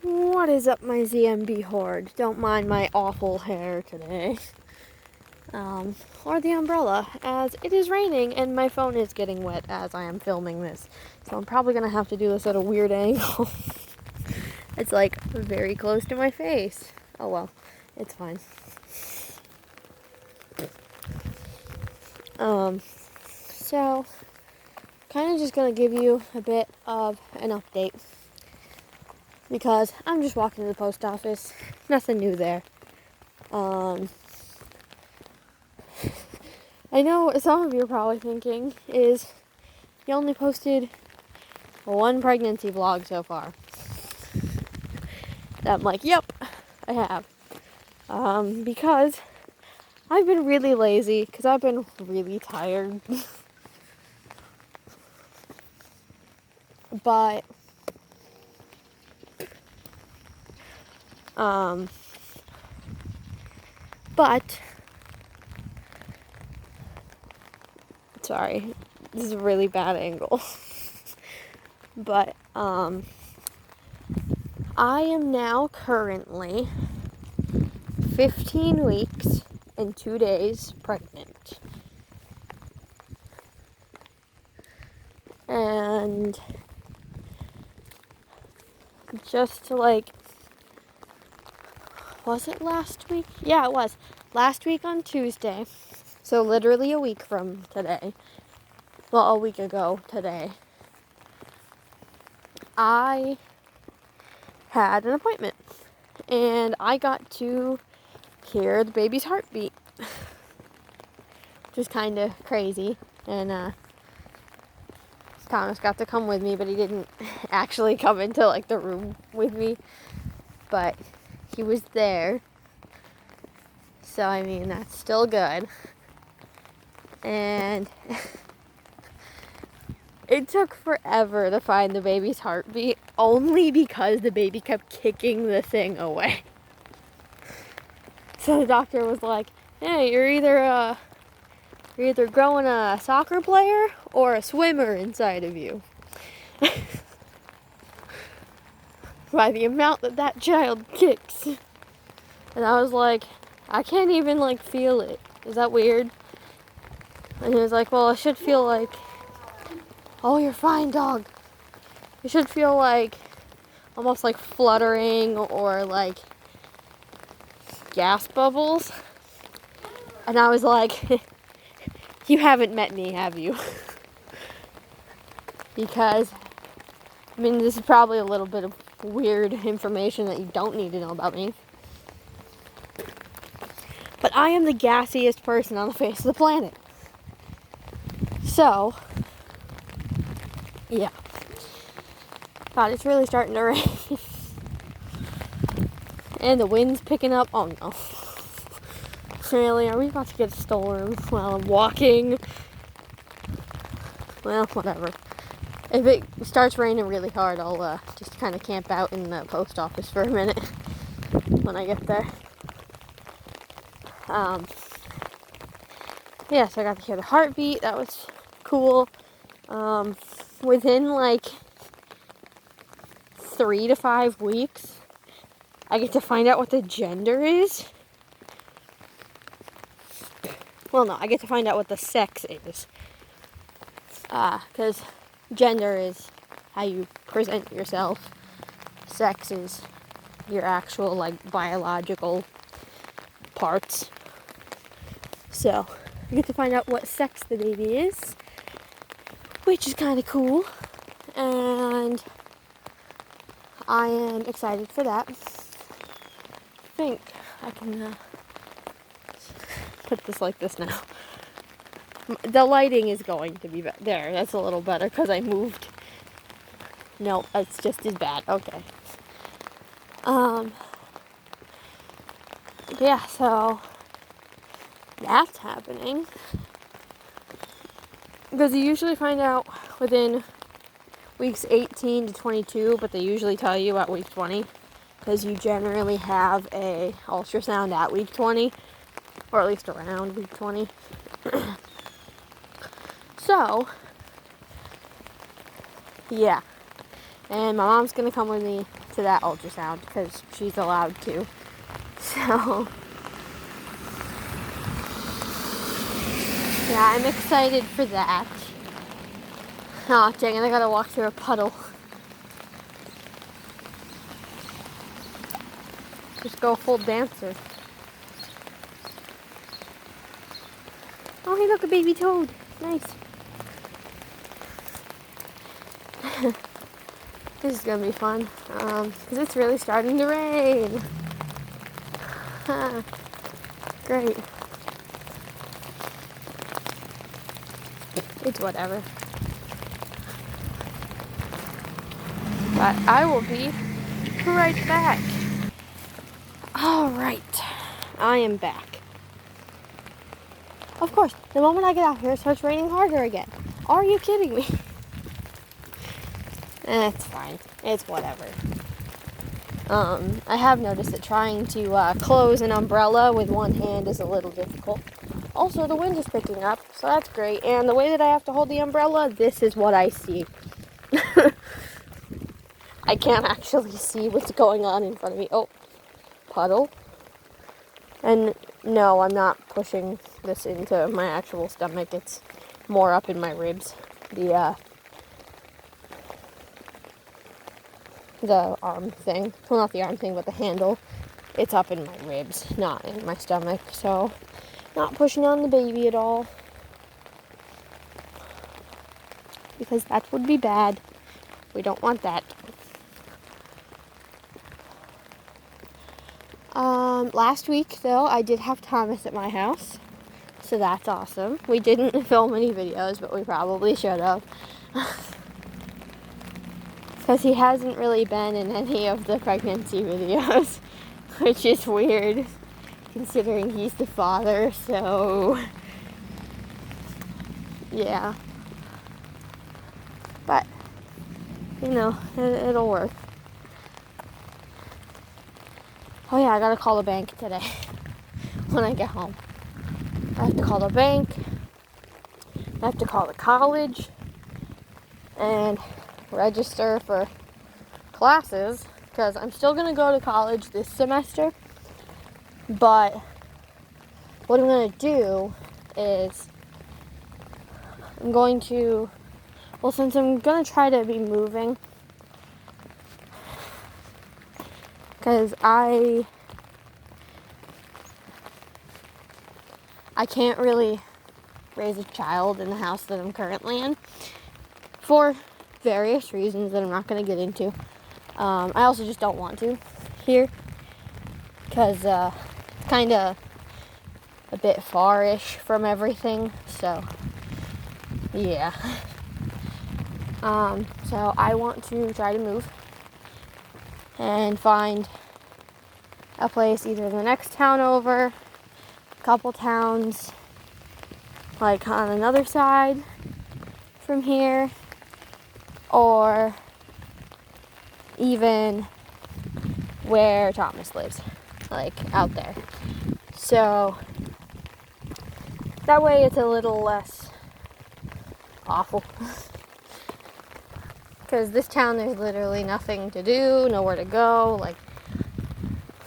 What is up, my ZMB horde? Don't mind my awful hair today. Or the umbrella, as it is raining and my phone is getting wet as I am filming this. So I'm probably gonna have to do this at a weird angle. It's like very close to my face. Oh well, it's fine. So kind of just gonna give you a bit of an update. Because I'm just walking to the post office. Nothing new there. I know some of you are probably thinking is you only posted one pregnancy vlog so far. I'm like, yep, I have. Because I've been really lazy, because I've been really tired. But, sorry, this is a really bad angle. But, I am now currently 15 weeks and 2 days pregnant. And just like, was it last week? Yeah, it was. Last week on Tuesday, so literally a week from today, well, a week ago today, I had an appointment. And I got to hear the baby's heartbeat, which was kind of crazy. And Thomas got to come with me, but he didn't actually come into like the room with me. But he was there. So I mean, that's still good. And it took forever to find the baby's heartbeat, only because the baby kept kicking the thing away. So the doctor was like, hey, you're either growing a soccer player or a swimmer inside of you. By the amount that child kicks. And I was like, I can't even like feel it. Is that weird? And he was like, well, I should feel like, oh, you're fine, dog. You should feel like almost like fluttering or like gas bubbles. And I was like, you haven't met me, have you? Because, I mean, this is probably a little bit of weird information that you don't need to know about me. But I am the gassiest person on the face of the planet. So, yeah. God, it's really starting to rain. And the wind's picking up. Oh no. Really? Are we about to get a storm while I'm walking? Well, whatever. If it starts raining really hard, I'll just kind of camp out in the post office for a minute when I get there. Yeah, so I got to hear the heartbeat. That was cool. Within like 3 to 5 weeks, I get to find out what the gender is. Well, no, I get to find out what the sex is. Because gender is how you present yourself. Sex is your actual, like, biological parts. So, I get to find out what sex the baby is, which is kind of cool. And I am excited for that. I think I can put this like this now. The lighting is going to be there. That's a little better because I moved. No, it's just as bad. Okay. Yeah, so that's happening. Because you usually find out within weeks 18 to 22, but they usually tell you at week 20. Because you generally have a ultrasound at week 20. Or at least around week 20. So, yeah. And my mom's going to come with me to that ultrasound because she's allowed to. So, yeah, I'm excited for that. Oh, dang it, I gotta walk through a puddle. Just go full dancer. Oh, hey, look, a baby toad. Nice. This is gonna be fun, because it's really starting to rain. Great. It's whatever. But I will be right back. Alright, I am back. Of course, the moment I get out here, it starts raining harder again. Are you kidding me? It's fine. It's whatever. I have noticed that trying to close an umbrella with one hand is a little difficult. Also, the wind is picking up, so that's great. And the way that I have to hold the umbrella, this is what I see. I can't actually see what's going on in front of me. Oh, puddle. And no, I'm not pushing this into my actual stomach. It's more up in my ribs. The arm thing. Well, not the arm thing, but the handle. It's up in my ribs, not in my stomach. So, not pushing on the baby at all. Because that would be bad. We don't want that. Last week, though, I did have Thomas at my house. So that's awesome. We didn't film any videos, but we probably should have. Because he hasn't really been in any of the pregnancy videos. Which is weird, considering he's the father, so... yeah. But, you know, it'll work. Oh yeah, I gotta call the bank today when I get home. I have to call the bank, I have to call the college, and register for classes, because I'm still gonna go to college this semester, but what I'm gonna do is I'm going to, well, since I'm gonna try to be moving, because I can't really raise a child in the house that I'm currently in for various reasons that I'm not going to get into. I also just don't want to here because it's kind of a bit far-ish from everything, so yeah. So I want to try to move and find a place either the next town over, a couple towns, like on another side from here, or even where Thomas lives, like out there. So that way it's a little less awful. Because this town, there's literally nothing to do, nowhere to go, like,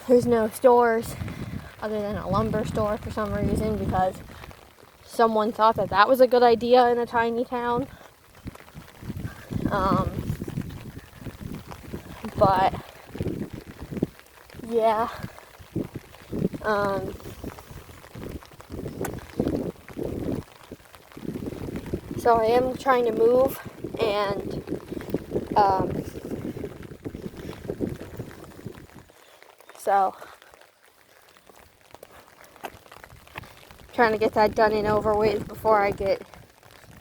there's no stores other than a lumber store for some reason, because someone thought that that was a good idea in a tiny town. But, yeah. So I am trying to move, and so trying to get that done and over with before I get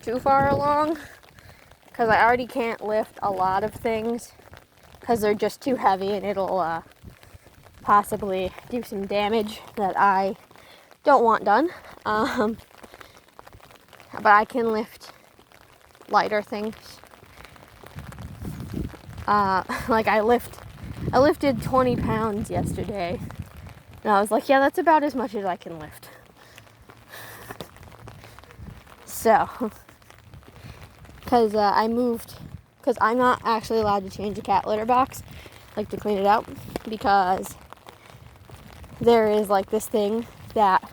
too far along, because I already can't lift a lot of things because they're just too heavy, and it'll possibly do some damage that I don't want done. But I can lift lighter things. Like I lifted 20 pounds yesterday, and I was like, yeah, that's about as much as I can lift. So, because I moved because I'm not actually allowed to change a cat litter box, like to clean it out, because there is like this thing that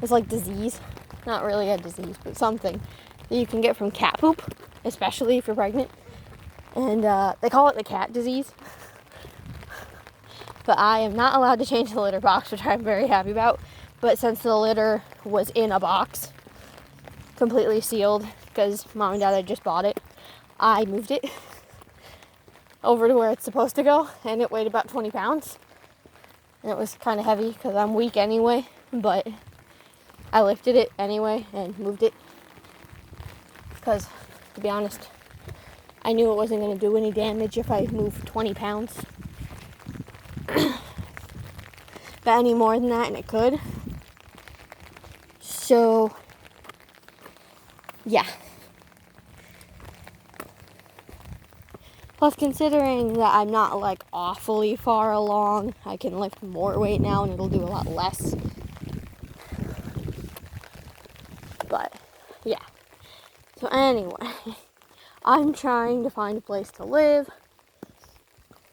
is like disease, not really a disease, but something that you can get from cat poop, especially if you're pregnant, and they call it the cat disease. But I am not allowed to change the litter box, which I'm very happy about. But since the litter was in a box, completely sealed, because Mom and Dad had just bought it, I moved it over to where it's supposed to go, and it weighed about 20 pounds. And it was kind of heavy because I'm weak anyway, but I lifted it anyway and moved it. Because, to be honest, I knew it wasn't going to do any damage if I moved 20 pounds. But any more than that, and it could. So, yeah. Plus, considering that I'm not like awfully far along, I can lift more weight now and it'll do a lot less. But, yeah. So anyway, I'm trying to find a place to live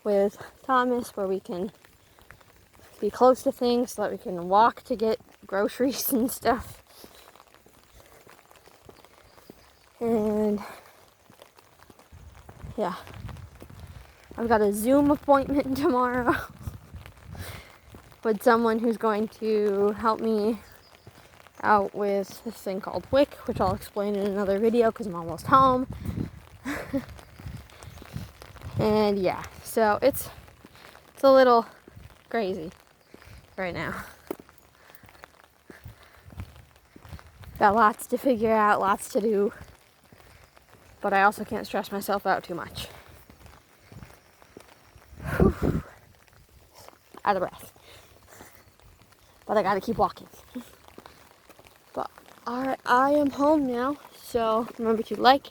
with Thomas where we can be close to things so that we can walk to get groceries and stuff. And yeah, I've got a Zoom appointment tomorrow with someone who's going to help me out with this thing called WIC, which I'll explain in another video because I'm almost home. And yeah, so it's a little crazy right now. Got lots to figure out, lots to do, but I also can't stress myself out too much. Whew. Out of breath. But I gotta keep walking. But alright, I am home now, so remember to like,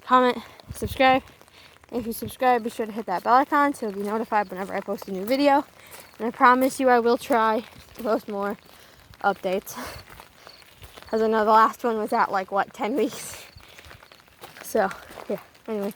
comment, subscribe. If you subscribe, be sure to hit that bell icon so you'll be notified whenever I post a new video. And I promise you I will try to post more updates. Because I know the last one was at 10 weeks. So, yeah, anyway.